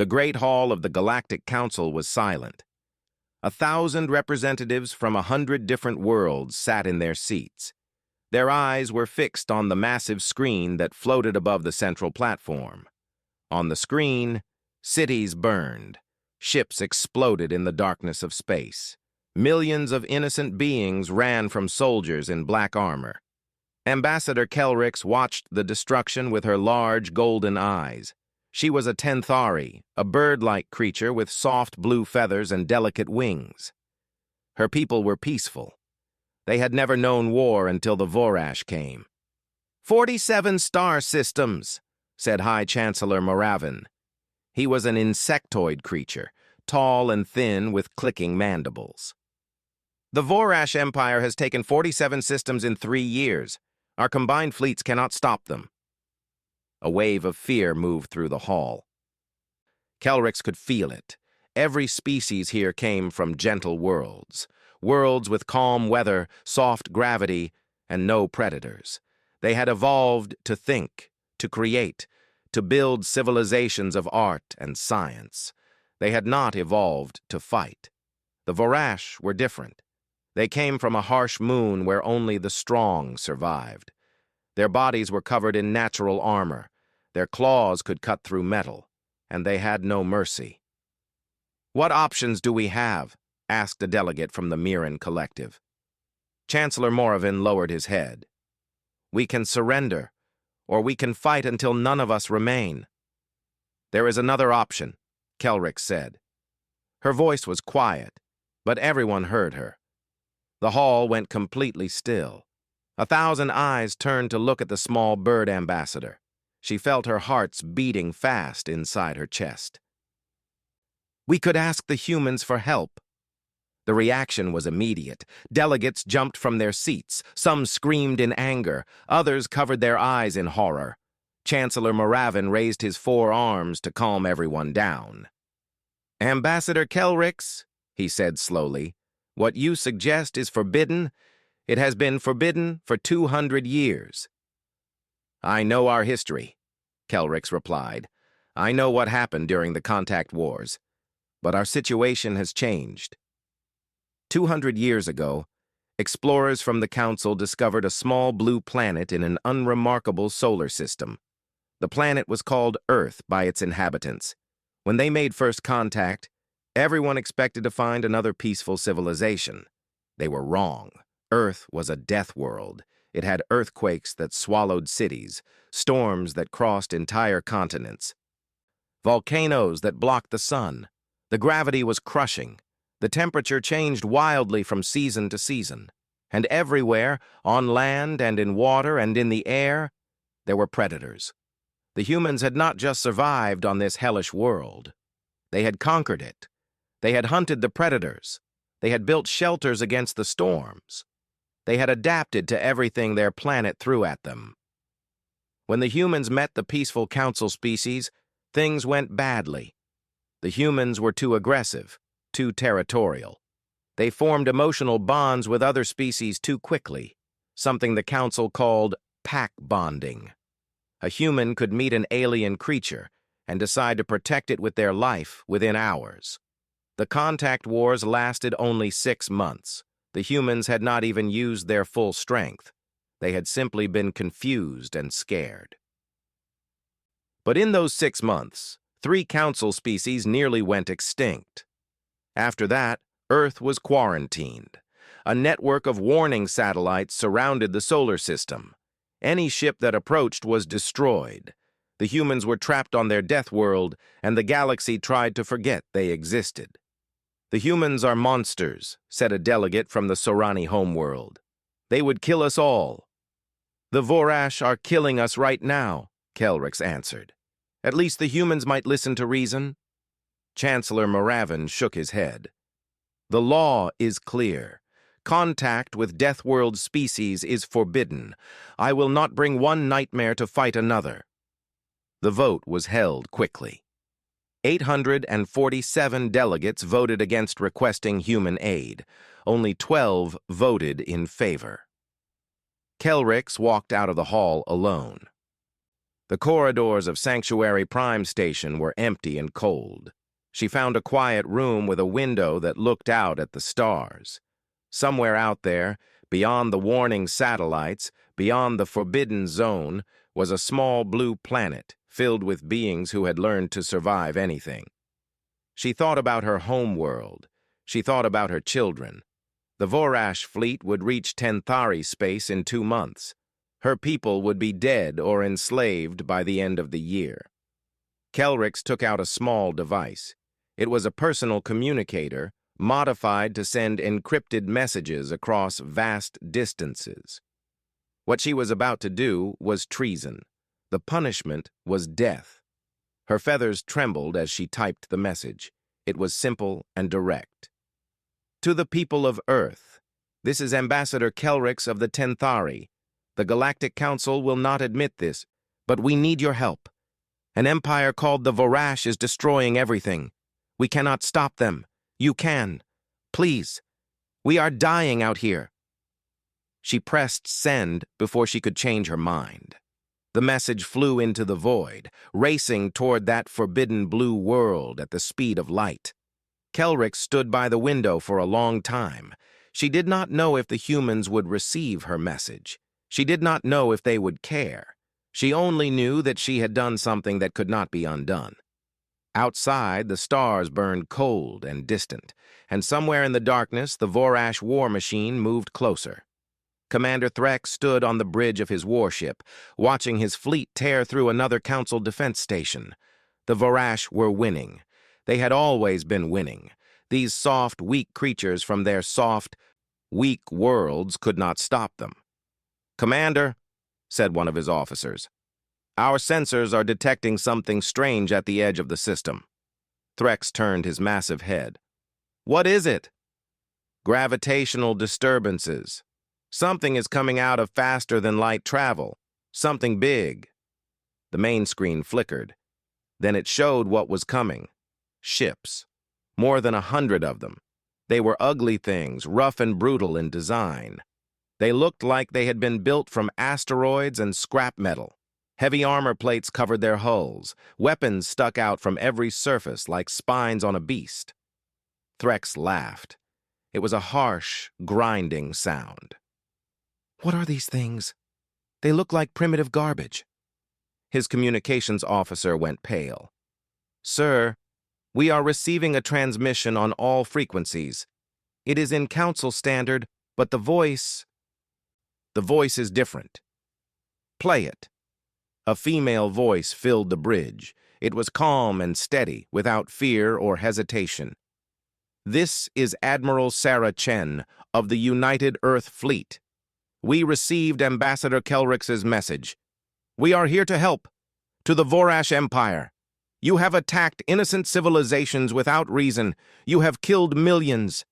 The Great Hall of the Galactic Council was silent. 1,000 representatives from 100 different worlds sat in their seats. Their eyes were fixed on the massive screen that floated above the central platform. On the screen, cities burned. Ships exploded in the darkness of space. Millions of innocent beings ran from soldiers in black armor. Ambassador Kelrix watched the destruction with her large golden eyes. She was a Tenthari, a bird-like creature with soft blue feathers and delicate wings. Her people were peaceful. They had never known war until the Vorash came. 47 star systems, said High Chancellor Moravin. He was an insectoid creature, tall and thin with clicking mandibles. The Vorash Empire has taken 47 systems in 3 years. Our combined fleets cannot stop them. A wave of fear moved through the hall. Kelrix could feel it. Every species here came from gentle worlds. Worlds with calm weather, soft gravity, and no predators. They had evolved to think, to create, to build civilizations of art and science. They had not evolved to fight. The Vorash were different. They came from a harsh moon where only the strong survived. Their bodies were covered in natural armor. Their claws could cut through metal, and they had no mercy. "What options do we have?" asked a delegate from the Mirren Collective. Chancellor Moravin lowered his head. "We can surrender, or we can fight until none of us remain." "There is another option," Kelrix said. Her voice was quiet, but everyone heard her. The hall went completely still. 1,000 eyes turned to look at the small bird ambassador. She felt her hearts beating fast inside her chest. "We could ask the humans for help." The reaction was immediate. Delegates jumped from their seats. Some screamed in anger. Others covered their eyes in horror. Chancellor Moravin raised his 4 arms to calm everyone down. "Ambassador Kelrix," he said slowly, "what you suggest is forbidden. It has been forbidden for 200 years. "I know our history," Kelrix replied. "I know what happened during the contact wars. But our situation has changed. 200 years ago, explorers from the Council discovered a small blue planet in an unremarkable solar system. The planet was called Earth by its inhabitants. When they made first contact, everyone expected to find another peaceful civilization. They were wrong. Earth was a death world. It had earthquakes that swallowed cities, storms that crossed entire continents, volcanoes that blocked the sun. The gravity was crushing. The temperature changed wildly from season to season. And everywhere, on land and in water and in the air, there were predators. The humans had not just survived on this hellish world. They had conquered it. They had hunted the predators. They had built shelters against the storms. They had adapted to everything their planet threw at them. When the humans met the peaceful council species, things went badly. The humans were too aggressive, too territorial. They formed emotional bonds with other species too quickly, something the council called pack bonding. A human could meet an alien creature and decide to protect it with their life within hours. The contact wars lasted only 6 months. The humans had not even used their full strength. They had simply been confused and scared. But in those 6 months, 3 council species nearly went extinct. After that, Earth was quarantined. A network of warning satellites surrounded the solar system. Any ship that approached was destroyed. The humans were trapped on their death world, and the galaxy tried to forget they existed. "The humans are monsters," said a delegate from the Sorani homeworld. "They would kill us all." "The Vorash are killing us right now," Kelrix answered. "At least the humans might listen to reason." Chancellor Moravin shook his head. "The law is clear. Contact with Deathworld species is forbidden. I will not bring one nightmare to fight another." The vote was held quickly. 847 delegates voted against requesting human aid. Only 12 voted in favor. Kelrix walked out of the hall alone. The corridors of Sanctuary Prime Station were empty and cold. She found a quiet room with a window that looked out at the stars. Somewhere out there, beyond the warning satellites, beyond the forbidden zone, was a small blue planet filled with beings who had learned to survive anything. She thought about her home world. She thought about her children. The Vorash fleet would reach Tenthari space in 2 months. Her people would be dead or enslaved by the end of the year. Kelrix took out a small device. It was a personal communicator, modified to send encrypted messages across vast distances. What she was about to do was treason. The punishment was death. Her feathers trembled as she typed the message. It was simple and direct. To the people of Earth, this is Ambassador Kelrix of the Tenthari. The Galactic Council will not admit this, but we need your help. An empire called the Vorash is destroying everything. We cannot stop them. You can. Please. We are dying out here. She pressed send before she could change her mind. The message flew into the void, racing toward that forbidden blue world at the speed of light. Kelrix stood by the window for a long time. She did not know if the humans would receive her message. She did not know if they would care. She only knew that she had done something that could not be undone. Outside, the stars burned cold and distant, and somewhere in the darkness, the Vorash war machine moved closer. Commander Threx stood on the bridge of his warship, watching his fleet tear through another Council defense station. The Vorash were winning. They had always been winning. These soft, weak creatures from their soft, weak worlds could not stop them. "Commander," said one of his officers, "our sensors are detecting something strange at the edge of the system." Threx turned his massive head. "What is it?" "Gravitational disturbances. Something is coming out of faster-than-light travel. Something big." The main screen flickered. Then it showed what was coming. Ships. More than 100 of them. They were ugly things, rough and brutal in design. They looked like they had been built from asteroids and scrap metal. Heavy armor plates covered their hulls. Weapons stuck out from every surface like spines on a beast. Threx laughed. It was a harsh, grinding sound. "What are these things? They look like primitive garbage." His communications officer went pale. "Sir, we are receiving a transmission on all frequencies. It is in Council standard, but the voice is different. Play it." A female voice filled the bridge. It was calm and steady, without fear or hesitation. "This is Admiral Sarah Chen of the United Earth Fleet. We received Ambassador Kelrix's message. We are here to help. To the Vorash Empire. You have attacked innocent civilizations without reason. You have killed millions.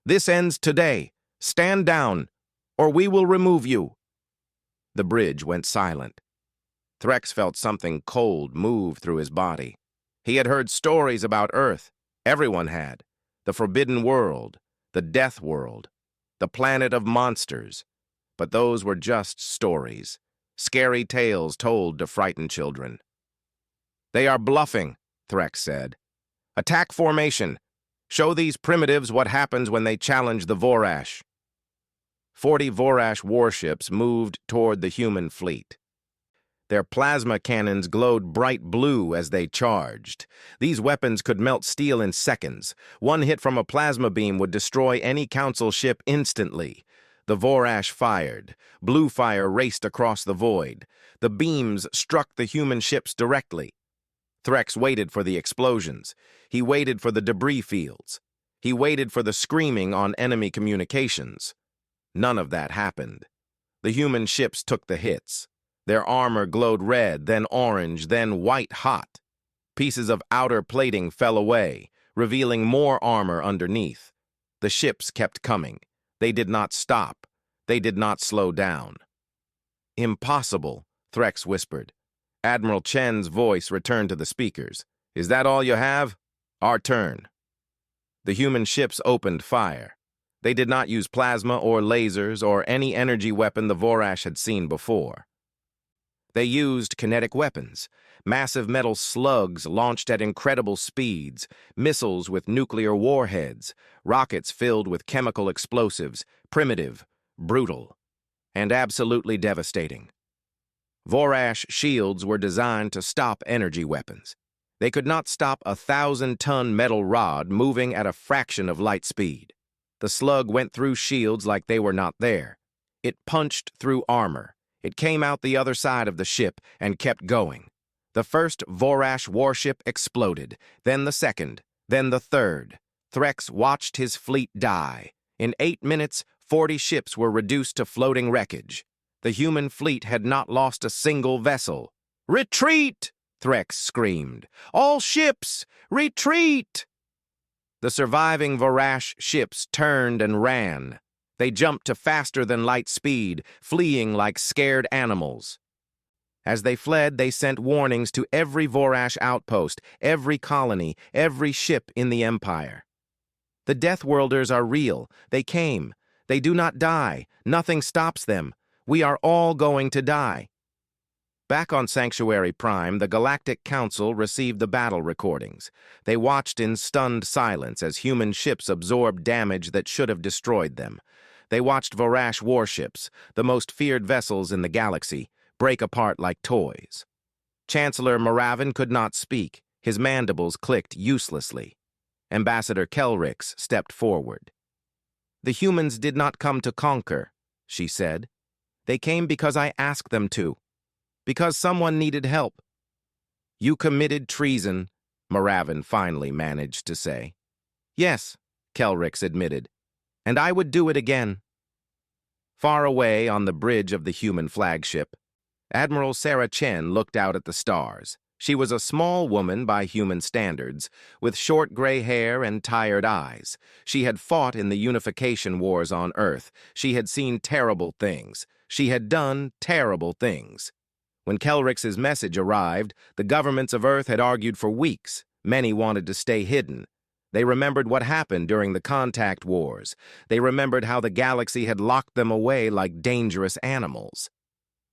This ends today. Stand down, or we will remove you." The bridge went silent. Threx felt something cold move through his body. He had heard stories about Earth. Everyone had. The Forbidden World, the Death World, the planet of monsters. But those were just stories. Scary tales told to frighten children. "They are bluffing," Threx said. "Attack formation. Show these primitives what happens when they challenge the Vorash." 40 Vorash warships moved toward the human fleet. Their plasma cannons glowed bright blue as they charged. These weapons could melt steel in seconds. One hit from a plasma beam would destroy any Council ship instantly. The Vorash fired. Blue fire raced across the void. The beams struck the human ships directly. Threx waited for the explosions. He waited for the debris fields. He waited for the screaming on enemy communications. None of that happened. The human ships took the hits. Their armor glowed red, then orange, then white hot. Pieces of outer plating fell away, revealing more armor underneath. The ships kept coming. They did not stop. They did not slow down. "Impossible," Threx whispered. Admiral Chen's voice returned to the speakers. "Is that all you have? Our turn." The human ships opened fire. They did not use plasma or lasers or any energy weapon the Vorash had seen before. They used kinetic weapons, massive metal slugs launched at incredible speeds, missiles with nuclear warheads, rockets filled with chemical explosives, primitive, brutal, and absolutely devastating. Vorash shields were designed to stop energy weapons. They could not stop a 1,000-ton metal rod moving at a fraction of light speed. The slug went through shields like they were not there. It punched through armor. It came out the other side of the ship and kept going. The first Vorash warship exploded, then the second, then the third. Threx watched his fleet die. In 8 minutes, 40 ships were reduced to floating wreckage. The human fleet had not lost a single vessel. "Retreat!" Threx screamed. "All ships, retreat!" The surviving Vorash ships turned and ran. They jumped to faster-than-light speed, fleeing like scared animals. As they fled, they sent warnings to every Vorash outpost, every colony, every ship in the Empire. The Deathworlders are real. They came. They do not die. Nothing stops them. We are all going to die. Back on Sanctuary Prime, the Galactic Council received the battle recordings. They watched in stunned silence as human ships absorbed damage that should have destroyed them. They watched Vorash warships, the most feared vessels in the galaxy, break apart like toys. Chancellor Moravin could not speak. His mandibles clicked uselessly. Ambassador Kelrix stepped forward. "The humans did not come to conquer," she said. "They came because I asked them to. Because someone needed help." "You committed treason," Moravin finally managed to say. "Yes," Kelrix admitted, "and I would do it again." Far away on the bridge of the human flagship, Admiral Sarah Chen looked out at the stars. She was a small woman by human standards, with short gray hair and tired eyes. She had fought in the unification wars on Earth. She had seen terrible things. She had done terrible things. When Kelrix's message arrived, the governments of Earth had argued for weeks. Many wanted to stay hidden. They remembered what happened during the contact wars. They remembered how the galaxy had locked them away like dangerous animals.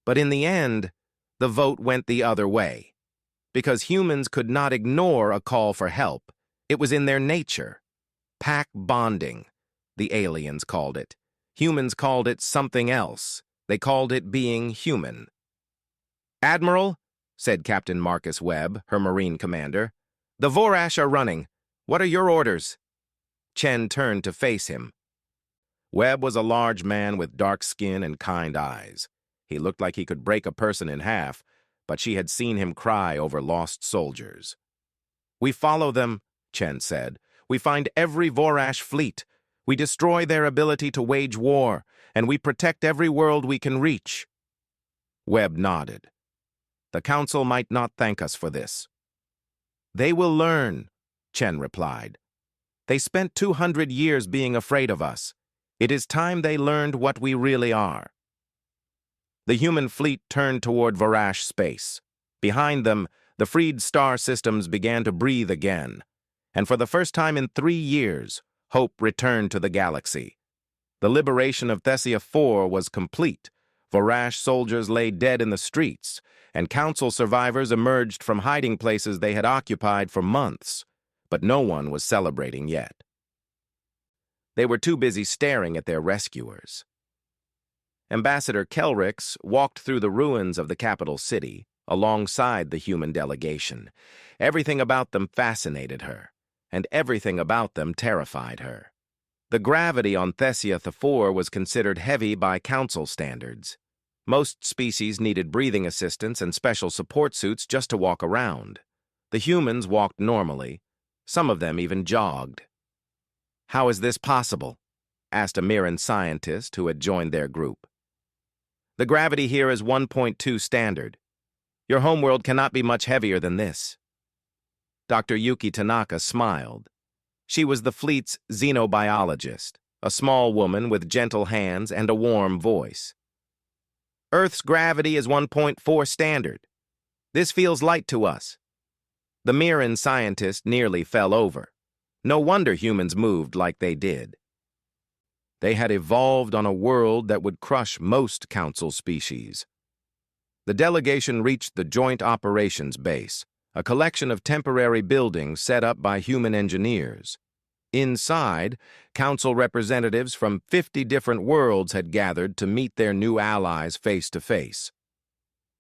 But in the end, the vote went the other way. Because humans could not ignore a call for help. It was in their nature. Pack bonding, the aliens called it. Humans called it something else. They called it being human. "Admiral," said Captain Marcus Webb, her Marine commander, "the Vorash are running. What are your orders?" Chen turned to face him. Webb was a large man with dark skin and kind eyes. He looked like he could break a person in half, but she had seen him cry over lost soldiers. "We follow them," Chen said. "We find every Vorash fleet. We destroy their ability to wage war, and we protect every world we can reach." Webb nodded. "The Council might not thank us for this." "They will learn," Chen replied. "They spent 200 years being afraid of us. It is time they learned what we really are." The human fleet turned toward Vorash space. Behind them, the freed star systems began to breathe again. And for the first time in 3 years, hope returned to the galaxy. The liberation of Thessia 4 was complete. Vorash soldiers lay dead in the streets, and Council survivors emerged from hiding places they had occupied for months. But no one was celebrating yet. They were too busy staring at their rescuers. Ambassador Kelrix walked through the ruins of the capital city, alongside the human delegation. Everything about them fascinated her, and everything about them terrified her. The gravity on Thessia 4 was considered heavy by Council standards. Most species needed breathing assistance and special support suits just to walk around. The humans walked normally. Some of them even jogged. "How is this possible?" asked a Mirran scientist who had joined their group. "The gravity here is 1.2 standard. Your homeworld cannot be much heavier than this." Dr. Yuki Tanaka smiled. She was the fleet's xenobiologist, a small woman with gentle hands and a warm voice. "Earth's gravity is 1.4 standard. This feels light to us." The Mirran scientist nearly fell over. No wonder humans moved like they did. They had evolved on a world that would crush most Council species. The delegation reached the Joint Operations Base, a collection of temporary buildings set up by human engineers. Inside, Council representatives from 50 different worlds had gathered to meet their new allies face to face.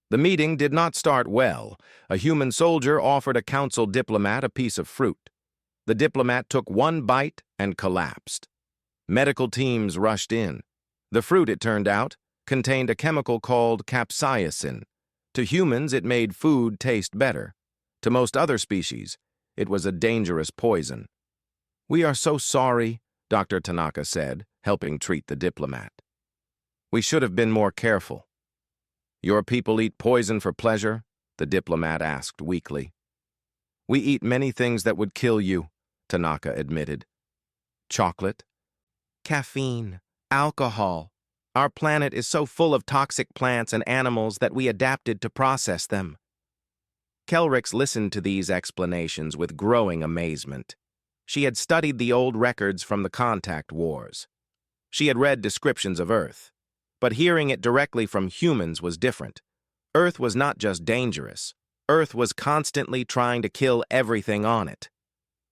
The meeting did not start well. A human soldier offered a Council diplomat a piece of fruit. The diplomat took one bite and collapsed. Medical teams rushed in. The fruit, it turned out, contained a chemical called capsaicin. To humans, it made food taste better. To most other species, it was a dangerous poison. "We are so sorry," Dr. Tanaka said, helping treat the diplomat. "We should have been more careful." "Your people eat poison for pleasure?" the diplomat asked weakly. "We eat many things that would kill you," Tanaka admitted. "Chocolate, caffeine, alcohol. Our planet is so full of toxic plants and animals that we adapted to process them." Kelrix listened to these explanations with growing amazement. She had studied the old records from the contact wars. She had read descriptions of Earth, but hearing it directly from humans was different. Earth was not just dangerous. Earth was constantly trying to kill everything on it.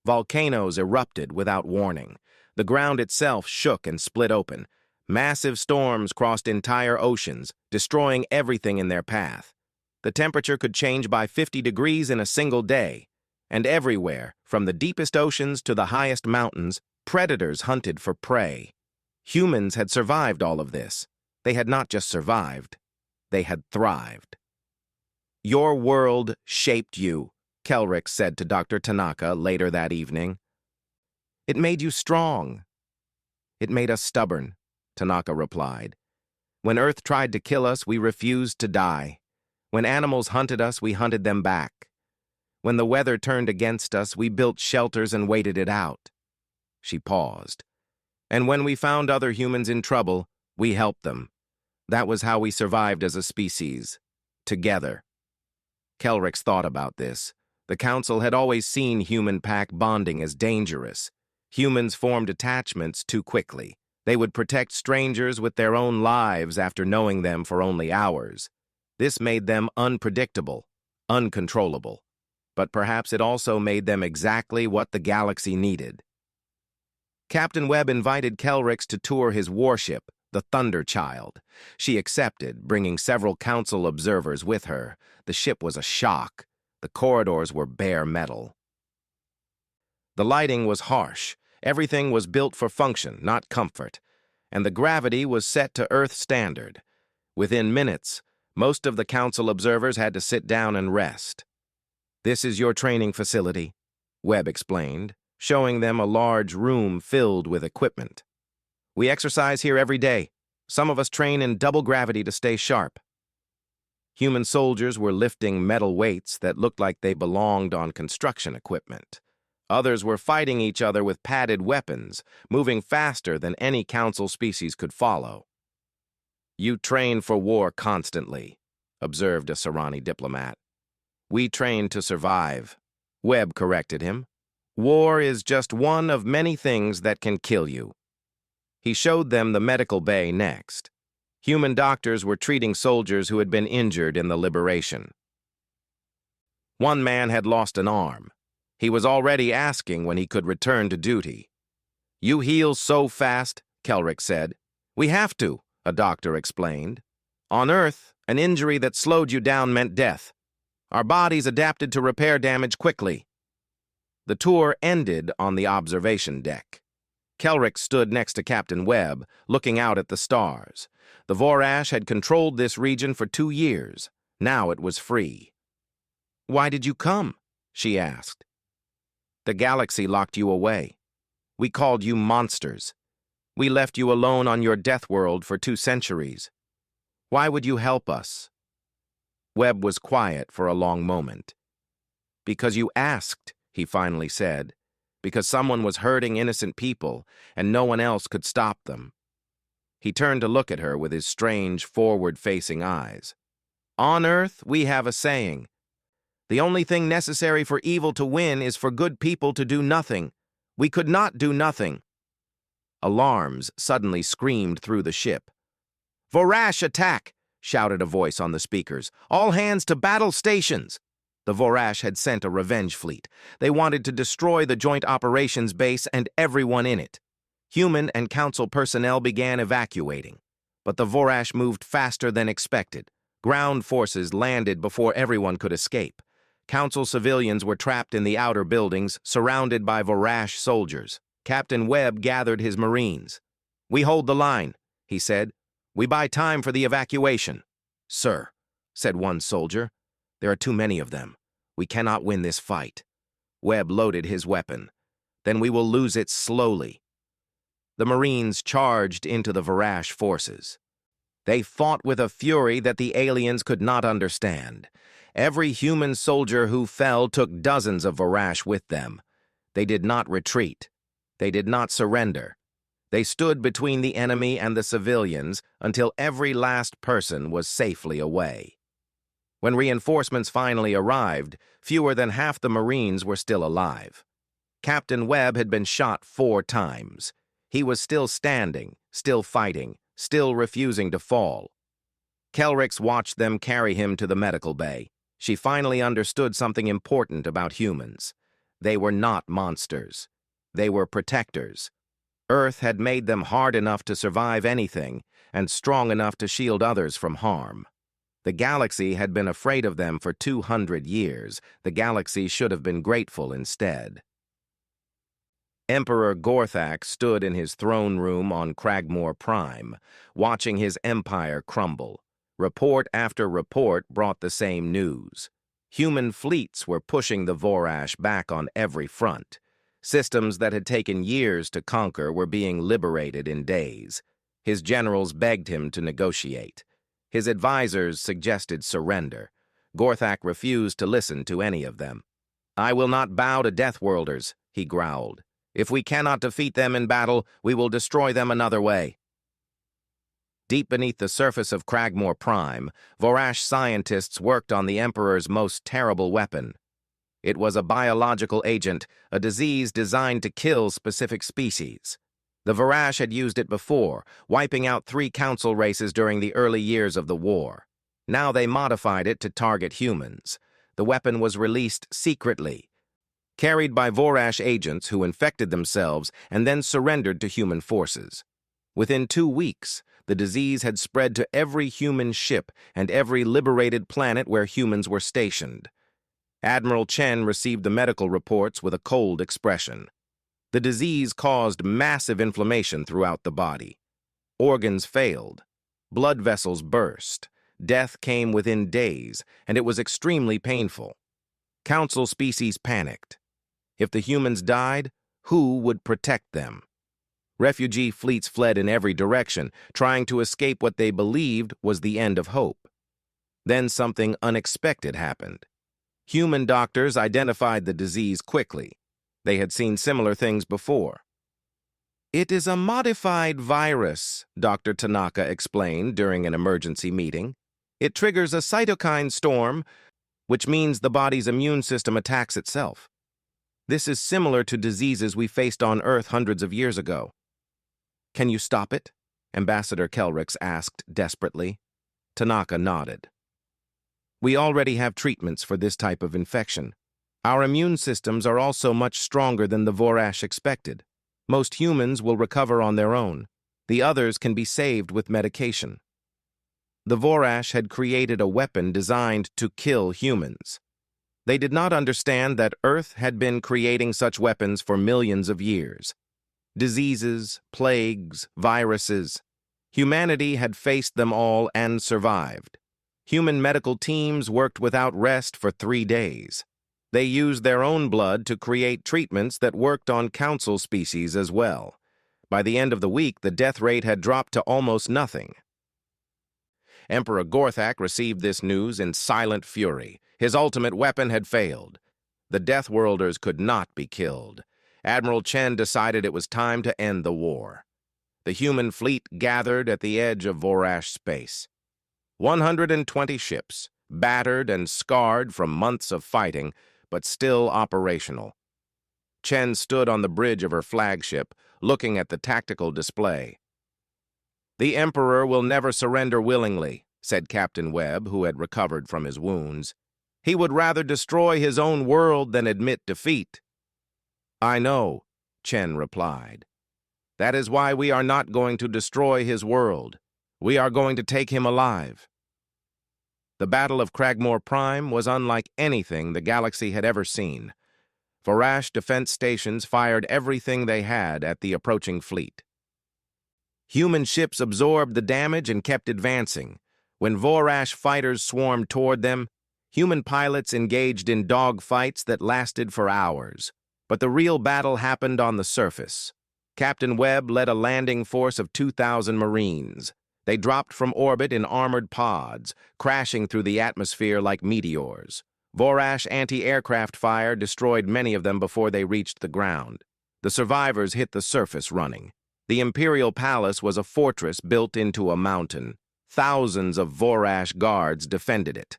Volcanoes erupted without warning. The ground itself shook and split open. Massive storms crossed entire oceans, destroying everything in their path. The temperature could change by 50 degrees in a single day. And everywhere, from the deepest oceans to the highest mountains, predators hunted for prey. Humans had survived all of this. They had not just survived, they had thrived. "Your world shaped you," Kelrix said to Dr. Tanaka later that evening. "It made you strong." "It made us stubborn," Tanaka replied. "When Earth tried to kill us, we refused to die. When animals hunted us, we hunted them back. When the weather turned against us, we built shelters and waited it out." She paused. "And when we found other humans in trouble, we helped them. That was how we survived as a species. Together." Kelrix thought about this. The Council had always seen human-pack bonding as dangerous. Humans formed attachments too quickly. They would protect strangers with their own lives after knowing them for only hours. This made them unpredictable, uncontrollable. But perhaps it also made them exactly what the galaxy needed. Captain Webb invited Kelrix to tour his warship, the Thunder Child. She accepted, bringing several Council observers with her. The ship was a shock. The corridors were bare metal. The lighting was harsh. Everything was built for function, not comfort. And the gravity was set to Earth standard. Within minutes, most of the Council observers had to sit down and rest. "This is your training facility," Webb explained, showing them a large room filled with equipment. "We exercise here every day. Some of us train in double gravity to stay sharp." Human soldiers were lifting metal weights that looked like they belonged on construction equipment. Others were fighting each other with padded weapons, moving faster than any Council species could follow. "You train for war constantly," observed a Serani diplomat. "We train to survive," Webb corrected him. "War is just one of many things that can kill you." He showed them the medical bay next. Human doctors were treating soldiers who had been injured in the liberation. One man had lost an arm. He was already asking when he could return to duty. "You heal so fast," Kelrix said. "We have to," a doctor explained. "On Earth, an injury that slowed you down meant death. Our bodies adapted to repair damage quickly." The tour ended on the observation deck. Kelrix stood next to Captain Webb, looking out at the stars. The Vorash had controlled this region for 2 years. Now it was free. "Why did you come?" she asked. "The galaxy locked you away. We called you monsters. We left you alone on your death world for 2 centuries. Why would you help us?" Webb was quiet for a long moment. "Because you asked," he finally said. "Because someone was hurting innocent people, and no one else could stop them." He turned to look at her with his strange, forward-facing eyes. "On Earth, we have a saying. The only thing necessary for evil to win is for good people to do nothing. We could not do nothing." Alarms suddenly screamed through the ship. "Vorash attack!" shouted a voice on the speakers. "All hands to battle stations!" The Vorash had sent a revenge fleet. They wanted to destroy the Joint Operations Base and everyone in it. Human and Council personnel began evacuating. But the Vorash moved faster than expected. Ground forces landed before everyone could escape. Council civilians were trapped in the outer buildings, surrounded by Vorash soldiers. Captain Webb gathered his Marines. "We hold the line," he said. "We buy time for the evacuation." "Sir," said one soldier, "there are too many of them. We cannot win this fight." Webb loaded his weapon. "Then we will lose it slowly." The Marines charged into the Vorash forces. They fought with a fury that the aliens could not understand. Every human soldier who fell took dozens of Vorash with them. They did not retreat. They did not surrender. They stood between the enemy and the civilians until every last person was safely away. When reinforcements finally arrived, fewer than half the Marines were still alive. Captain Webb had been shot 4 times. He was still standing, still fighting, still refusing to fall. Kelrix watched them carry him to the medical bay. She finally understood something important about humans. They were not monsters. They were protectors. Earth had made them hard enough to survive anything and strong enough to shield others from harm. The galaxy had been afraid of them for 200 years. The galaxy should have been grateful instead. Emperor Gorthak stood in his throne room on Cragmore Prime, watching his empire crumble. Report after report brought the same news. Human fleets were pushing the Vorash back on every front. Systems that had taken years to conquer were being liberated in days. His generals begged him to negotiate. His advisors suggested surrender. Gorthak refused to listen to any of them. "I will not bow to Deathworlders," he growled. "If we cannot defeat them in battle, we will destroy them another way." Deep beneath the surface of Cragmore Prime, Vorash scientists worked on the Emperor's most terrible weapon. It was a biological agent, a disease designed to kill specific species. The Vorash had used it before, wiping out 3 council races during the early years of the war. Now they modified it to target humans. The weapon was released secretly, carried by Vorash agents who infected themselves and then surrendered to human forces. Within 2 weeks, the disease had spread to every human ship and every liberated planet where humans were stationed. Admiral Chen received the medical reports with a cold expression. The disease caused massive inflammation throughout the body. Organs failed. Blood vessels burst. Death came within days, and it was extremely painful. Council species panicked. If the humans died, who would protect them? Refugee fleets fled in every direction, trying to escape what they believed was the end of hope. Then something unexpected happened. Human doctors identified the disease quickly. They had seen similar things before. "It is a modified virus," Dr. Tanaka explained during an emergency meeting. "It triggers a cytokine storm, which means the body's immune system attacks itself. This is similar to diseases we faced on Earth hundreds of years ago." "Can you stop it?" Ambassador Kelrix asked desperately. Tanaka nodded. "We already have treatments for this type of infection. Our immune systems are also much stronger than the Vorash expected. Most humans will recover on their own. The others can be saved with medication." The Vorash had created a weapon designed to kill humans. They did not understand that Earth had been creating such weapons for millions of years. Diseases, plagues, viruses. Humanity had faced them all and survived. Human medical teams worked without rest for 3 days. They used their own blood to create treatments that worked on council species as well. By the end of the week, the death rate had dropped to almost nothing. Emperor Gorthak received this news in silent fury. His ultimate weapon had failed. The Deathworlders could not be killed. Admiral Chen decided it was time to end the war. The human fleet gathered at the edge of Vorash space. 120 ships, battered and scarred from months of fighting, but still operational. Chen stood on the bridge of her flagship, looking at the tactical display. "The Emperor will never surrender willingly," said Captain Webb, who had recovered from his wounds. "He would rather destroy his own world than admit defeat." "I know," Chen replied. "That is why we are not going to destroy his world. We are going to take him alive." The Battle of Cragmore Prime was unlike anything the galaxy had ever seen. Vorash defense stations fired everything they had at the approaching fleet. Human ships absorbed the damage and kept advancing. When Vorash fighters swarmed toward them, human pilots engaged in dogfights that lasted for hours. But the real battle happened on the surface. Captain Webb led a landing force of 2,000 Marines. They dropped from orbit in armored pods, crashing through the atmosphere like meteors. Vorash anti-aircraft fire destroyed many of them before they reached the ground. The survivors hit the surface running. The Imperial Palace was a fortress built into a mountain. Thousands of Vorash guards defended it.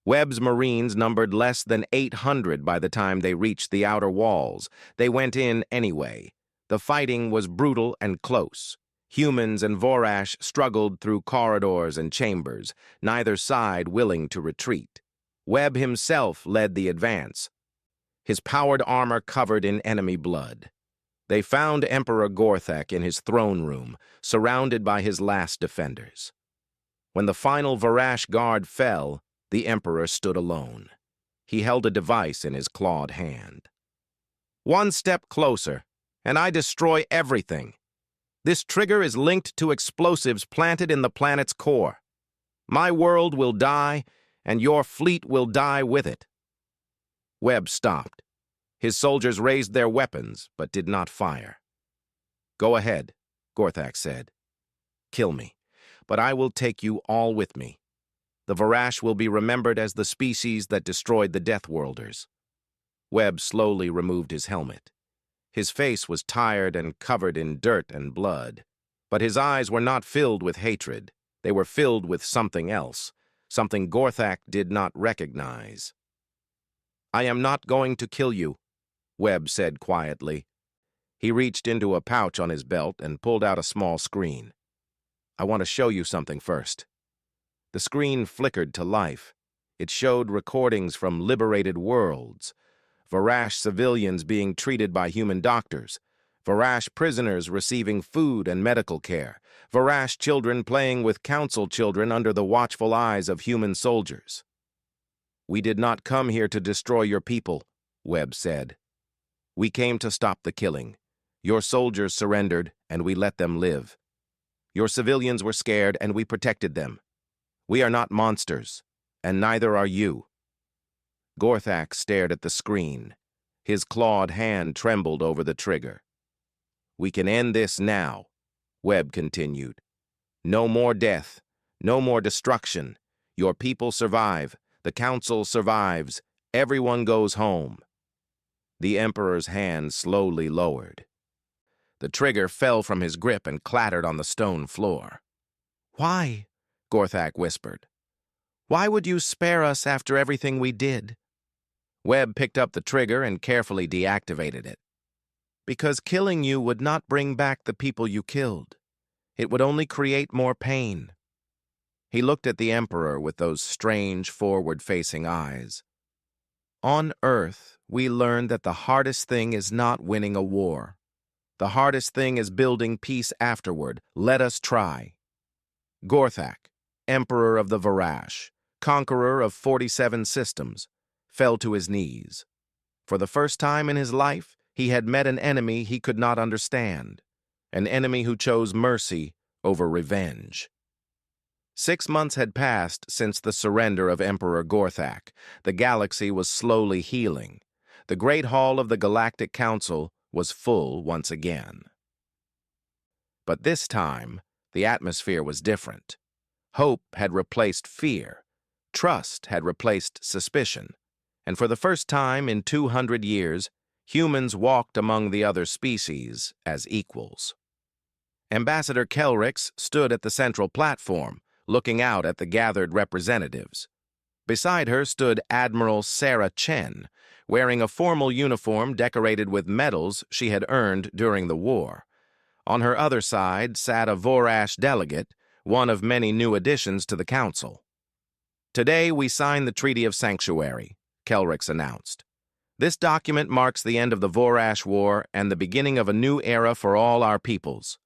Webb's Marines numbered less than 800 by the time they reached the outer walls. They went in anyway. The fighting was brutal and close. Humans and Vorash struggled through corridors and chambers, neither side willing to retreat. Webb himself led the advance, his powered armor covered in enemy blood. They found Emperor Gorthak in his throne room, surrounded by his last defenders. When the final Vorash guard fell, the Emperor stood alone. He held a device in his clawed hand. "One step closer, and I destroy everything. This trigger is linked to explosives planted in the planet's core. My world will die, and your fleet will die with it." Webb stopped. His soldiers raised their weapons, but did not fire. "Go ahead," Gorthak said. "Kill me, but I will take you all with me. The Vorash will be remembered as the species that destroyed the Deathworlders." Webb slowly removed his helmet. His face was tired and covered in dirt and blood, but his eyes were not filled with hatred. They were filled with something else, something Gorthak did not recognize. "I am not going to kill you," Webb said quietly. He reached into a pouch on his belt and pulled out a small screen. "I want to show you something first." The screen flickered to life. It showed recordings from liberated worlds, Vorash civilians being treated by human doctors, Vorash prisoners receiving food and medical care, Vorash children playing with council children under the watchful eyes of human soldiers. "We did not come here to destroy your people," Webb said. "We came to stop the killing. Your soldiers surrendered, and we let them live. Your civilians were scared, and we protected them. We are not monsters, and neither are you." Gorthak stared at the screen. His clawed hand trembled over the trigger. "We can end this now," Webb continued. "No more death, no more destruction. Your people survive, the council survives, everyone goes home." The Emperor's hand slowly lowered. The trigger fell from his grip and clattered on the stone floor. "Why?" Gorthak whispered. "Why would you spare us after everything we did?" Webb picked up the trigger and carefully deactivated it. "Because killing you would not bring back the people you killed. It would only create more pain." He looked at the Emperor with those strange, forward-facing eyes. "On Earth, we learned that the hardest thing is not winning a war. The hardest thing is building peace afterward. Let us try." Gorthak, Emperor of the Vorash, conqueror of 47 systems, fell to his knees. For the first time in his life, he had met an enemy he could not understand, an enemy who chose mercy over revenge. 6 months had passed since the surrender of Emperor Gorthak. The galaxy was slowly healing. The Great Hall of the Galactic Council was full once again. But this time, the atmosphere was different. Hope had replaced fear. Trust had replaced suspicion. And for the first time in 200 years, humans walked among the other species as equals. Ambassador Kelrix stood at the central platform, looking out at the gathered representatives. Beside her stood Admiral Sarah Chen, wearing a formal uniform decorated with medals she had earned during the war. On her other side sat a Vorash delegate, one of many new additions to the Council. "Today we sign the Treaty of Sanctuary," Kelrix announced. "This document marks the end of the Vorash War and the beginning of a new era for all our peoples."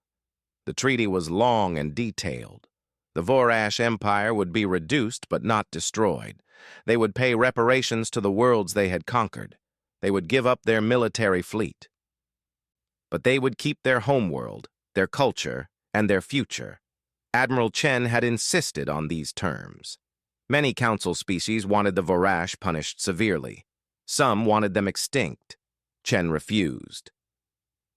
The treaty was long and detailed. The Vorash Empire would be reduced but not destroyed. They would pay reparations to the worlds they had conquered. They would give up their military fleet. But they would keep their homeworld, their culture, and their future. Admiral Chen had insisted on these terms. Many council species wanted the Vorash punished severely. Some wanted them extinct. Chen refused.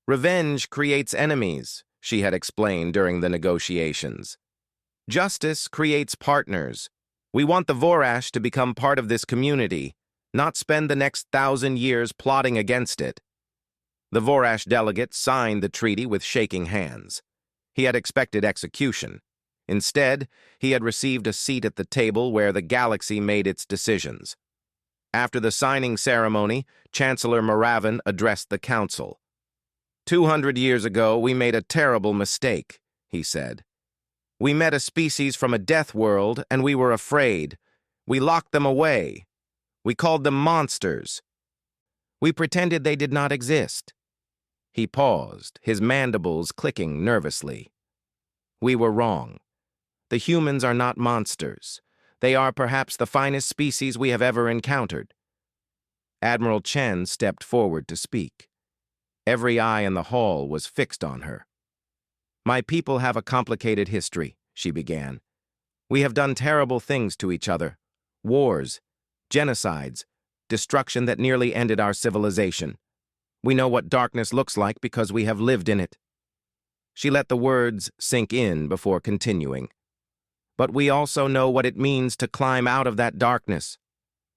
"Revenge creates enemies," she had explained during the negotiations. "Justice creates partners. We want the Vorash to become part of this community, not spend the next 1,000 years plotting against it." The Vorash delegate signed the treaty with shaking hands. He had expected execution. Instead, he had received a seat at the table where the galaxy made its decisions. After the signing ceremony, Chancellor Moravin addressed the council. "200 years ago, we made a terrible mistake," he said. "We met a species from a death world, and we were afraid. We locked them away. We called them monsters. We pretended they did not exist." He paused, his mandibles clicking nervously. "We were wrong. The humans are not monsters. They are perhaps the finest species we have ever encountered." Admiral Chen stepped forward to speak. Every eye in the hall was fixed on her. "My people have a complicated history," she began. "We have done terrible things to each other. Wars, genocides, destruction that nearly ended our civilization. We know what darkness looks like because we have lived in it." She let the words sink in before continuing. "But we also know what it means to climb out of that darkness,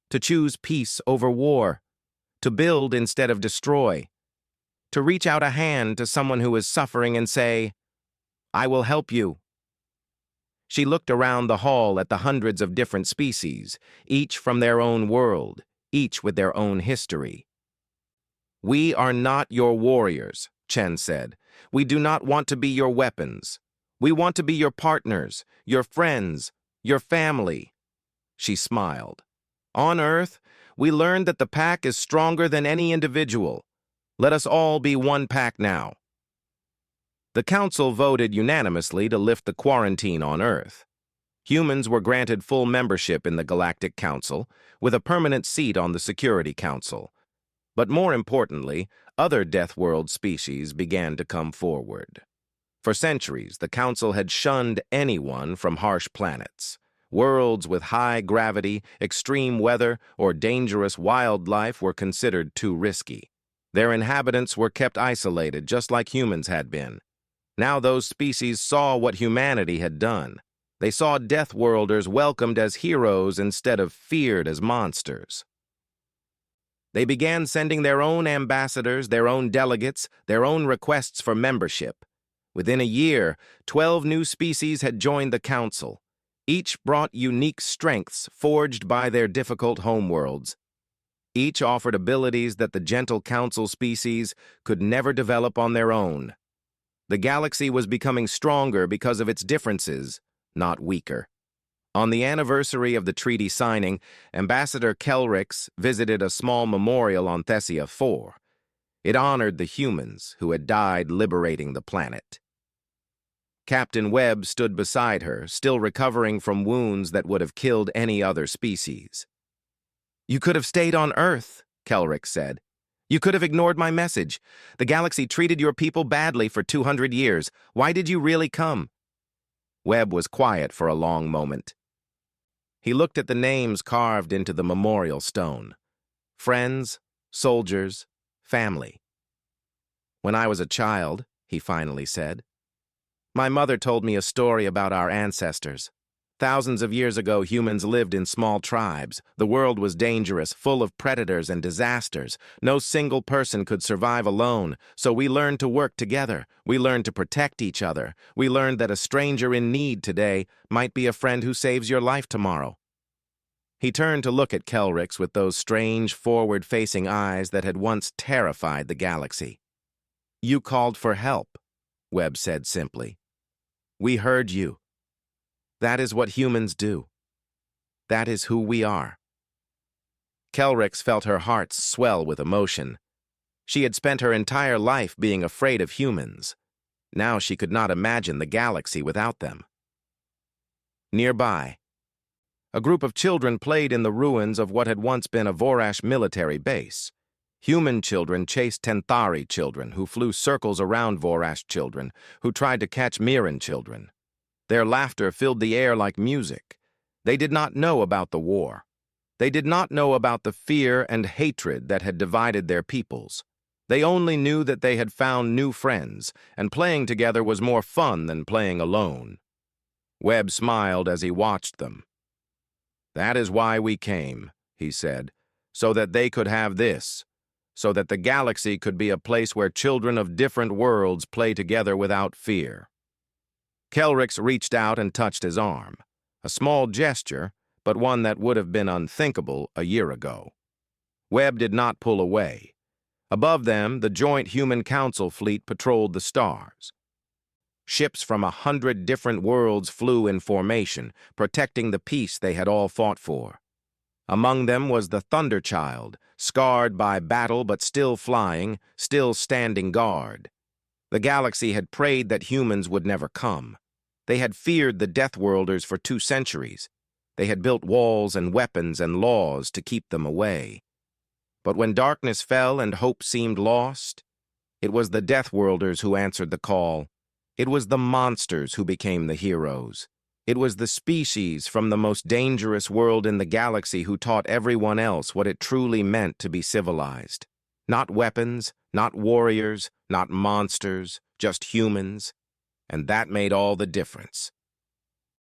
to choose peace over war, to build instead of destroy, to reach out a hand to someone who is suffering and say, 'I will help you.'" She looked around the hall at the hundreds of different species, each from their own world, each with their own history. "We are not your warriors," Chen said. "We do not want to be your weapons. We want to be your partners, your friends, your family." She smiled. "On Earth, we learned that the pack is stronger than any individual. Let us all be one pack now." The Council voted unanimously to lift the quarantine on Earth. Humans were granted full membership in the Galactic Council, with a permanent seat on the Security Council. But more importantly, other Deathworld species began to come forward. For centuries, the Council had shunned anyone from harsh planets. Worlds with high gravity, extreme weather, or dangerous wildlife were considered too risky. Their inhabitants were kept isolated, just like humans had been. Now those species saw what humanity had done. They saw Deathworlders welcomed as heroes instead of feared as monsters. They began sending their own ambassadors, their own delegates, their own requests for membership. Within a year, 12 new species had joined the Council. Each brought unique strengths forged by their difficult homeworlds. Each offered abilities that the gentle Council species could never develop on their own. The galaxy was becoming stronger because of its differences, not weaker. On the anniversary of the treaty signing, Ambassador Kelrix visited a small memorial on Thessia 4. It honored the humans who had died liberating the planet. Captain Webb stood beside her, still recovering from wounds that would have killed any other species. "You could have stayed on Earth," Kelrix said. "You could have ignored my message. The galaxy treated your people badly for 200 years. Why did you really come?" Webb was quiet for a long moment. He looked at the names carved into the memorial stone. Friends, soldiers, family. "When I was a child," he finally said, "my mother told me a story about our ancestors. Thousands of years ago, humans lived in small tribes. The world was dangerous, full of predators and disasters. No single person could survive alone, so we learned to work together. We learned to protect each other. We learned that a stranger in need today might be a friend who saves your life tomorrow." He turned to look at Kelrix with those strange, forward-facing eyes that had once terrified the galaxy. "You called for help," Webb said simply. "We heard you. That is what humans do. That is who we are. Kelrix felt her heart swell with emotion. She had spent her entire life being afraid of humans. Now she could not imagine the galaxy without them. Nearby, a group of children played in the ruins of what had once been a Vorash military base. Human children chased Tenthari children, who flew circles around Vorash children, who tried to catch Mirran children. Their laughter filled the air like music. They did not know about the war. They did not know about the fear and hatred that had divided their peoples. They only knew that they had found new friends, and playing together was more fun than playing alone. Webb smiled as he watched them. "That is why we came," he said, "so that they could have this, so that the galaxy could be a place where children of different worlds play together without fear." Kelrix reached out and touched his arm, a small gesture, but one that would have been unthinkable a year ago. Webb did not pull away. Above them, the joint Human Council fleet patrolled the stars. Ships from 100 different worlds flew in formation, protecting the peace they had all fought for. Among them was the Thunderchild, scarred by battle but still flying, still standing guard. The galaxy had prayed that humans would never come. They had feared the Deathworlders for 2 centuries. They had built walls and weapons and laws to keep them away. But when darkness fell and hope seemed lost, it was the Deathworlders who answered the call. It was the monsters who became the heroes. It was the species from the most dangerous world in the galaxy who taught everyone else what it truly meant to be civilized. Not weapons, not warriors, not monsters, just humans. And that made all the difference.